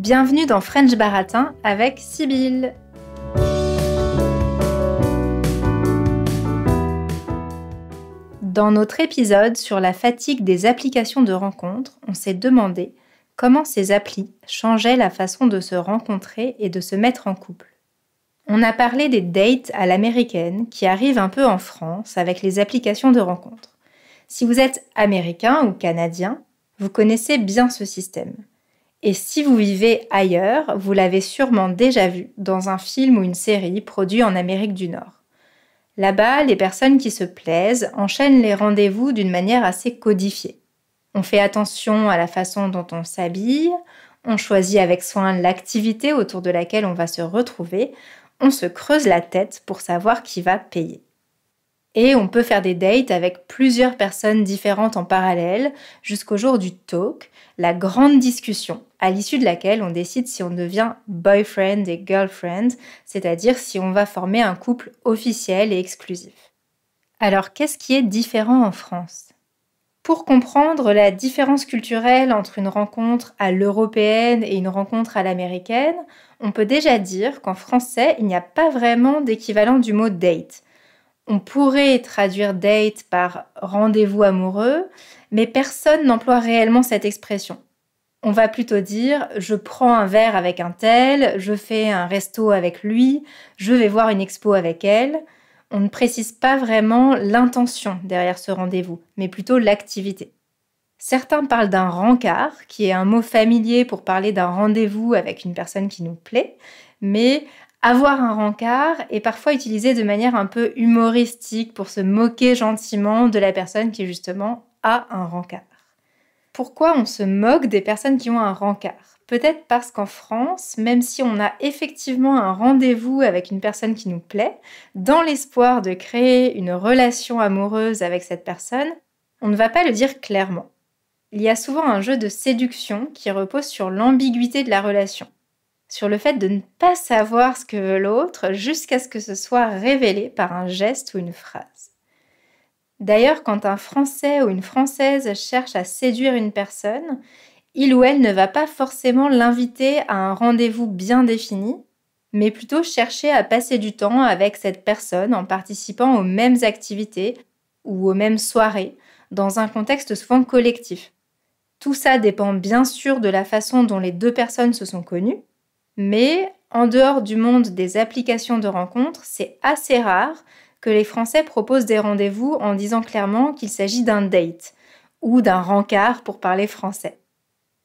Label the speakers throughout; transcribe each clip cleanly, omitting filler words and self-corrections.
Speaker 1: Bienvenue dans French Baratin avec Sybille. Dans notre épisode sur la fatigue des applications de rencontres, on s'est demandé comment ces applis changeaient la façon de se rencontrer et de se mettre en couple. On a parlé des dates à l'américaine qui arrivent un peu en France avec les applications de rencontres. Si vous êtes américain ou canadien, vous connaissez bien ce système. Et si vous vivez ailleurs, vous l'avez sûrement déjà vu dans un film ou une série produit en Amérique du Nord. Là-bas, les personnes qui se plaisent enchaînent les rendez-vous d'une manière assez codifiée. On fait attention à la façon dont on s'habille, on choisit avec soin l'activité autour de laquelle on va se retrouver, on se creuse la tête pour savoir qui va payer. Et on peut faire des dates avec plusieurs personnes différentes en parallèle jusqu'au jour du talk, la grande discussion, à l'issue de laquelle on décide si on devient boyfriend et girlfriend, c'est-à-dire si on va former un couple officiel et exclusif. Alors, qu'est-ce qui est différent en France ? Pour comprendre la différence culturelle entre une rencontre à l'européenne et une rencontre à l'américaine, on peut déjà dire qu'en français, il n'y a pas vraiment d'équivalent du mot date. On pourrait traduire date par rendez-vous amoureux, mais personne n'emploie réellement cette expression. On va plutôt dire « je prends un verre avec un tel »,« je fais un resto avec lui »,« je vais voir une expo avec elle ». On ne précise pas vraiment l'intention derrière ce rendez-vous, mais plutôt l'activité. Certains parlent d'un rencard, qui est un mot familier pour parler d'un rendez-vous avec une personne qui nous plaît, mais avoir un rencard est parfois utilisé de manière un peu humoristique pour se moquer gentiment de la personne qui justement a un rencard. Pourquoi on se moque des personnes qui ont un rencard ? Peut-être parce qu'en France, même si on a effectivement un rendez-vous avec une personne qui nous plaît, dans l'espoir de créer une relation amoureuse avec cette personne, on ne va pas le dire clairement. Il y a souvent un jeu de séduction qui repose sur l'ambiguïté de la relation, sur le fait de ne pas savoir ce que veut l'autre jusqu'à ce que ce soit révélé par un geste ou une phrase. D'ailleurs, quand un Français ou une Française cherche à séduire une personne, il ou elle ne va pas forcément l'inviter à un rendez-vous bien défini, mais plutôt chercher à passer du temps avec cette personne en participant aux mêmes activités ou aux mêmes soirées, dans un contexte souvent collectif. Tout ça dépend bien sûr de la façon dont les deux personnes se sont connues, mais en dehors du monde des applications de rencontres, c'est assez rare que les Français proposent des rendez-vous en disant clairement qu'il s'agit d'un date ou d'un rencard pour parler français.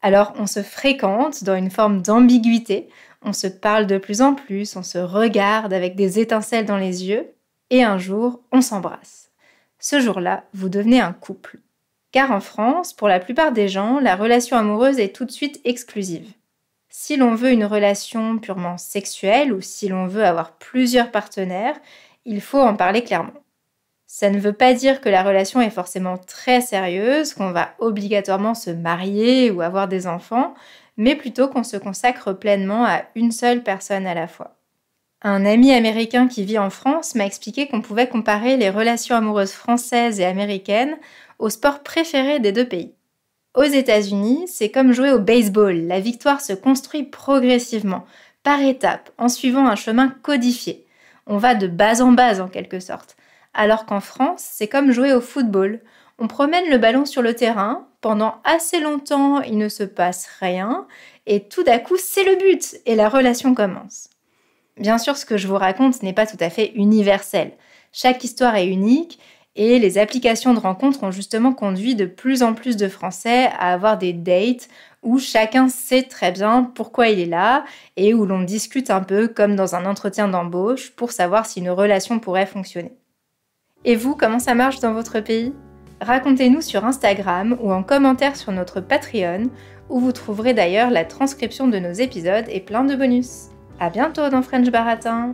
Speaker 1: Alors on se fréquente dans une forme d'ambiguïté, on se parle de plus en plus, on se regarde avec des étincelles dans les yeux et un jour on s'embrasse. Ce jour-là, vous devenez un couple. Car en France, pour la plupart des gens, la relation amoureuse est tout de suite exclusive. Si l'on veut une relation purement sexuelle ou si l'on veut avoir plusieurs partenaires, il faut en parler clairement. Ça ne veut pas dire que la relation est forcément très sérieuse, qu'on va obligatoirement se marier ou avoir des enfants, mais plutôt qu'on se consacre pleinement à une seule personne à la fois. Un ami américain qui vit en France m'a expliqué qu'on pouvait comparer les relations amoureuses françaises et américaines au sport préféré des deux pays. Aux États-Unis, c'est comme jouer au baseball, la victoire se construit progressivement, par étapes, en suivant un chemin codifié. On va de base en base en quelque sorte. Alors qu'en France, c'est comme jouer au football. On promène le ballon sur le terrain, pendant assez longtemps il ne se passe rien, et tout d'un coup c'est le but, et la relation commence. Bien sûr, ce que je vous raconte n'est pas tout à fait universel. Chaque histoire est unique, et les applications de rencontres ont justement conduit de plus en plus de Français à avoir des dates où chacun sait très bien pourquoi il est là et où l'on discute un peu comme dans un entretien d'embauche pour savoir si une relation pourrait fonctionner. Et vous, comment ça marche dans votre pays ? Racontez-nous sur Instagram ou en commentaire sur notre Patreon, où vous trouverez d'ailleurs la transcription de nos épisodes et plein de bonus. À bientôt dans French Baratin!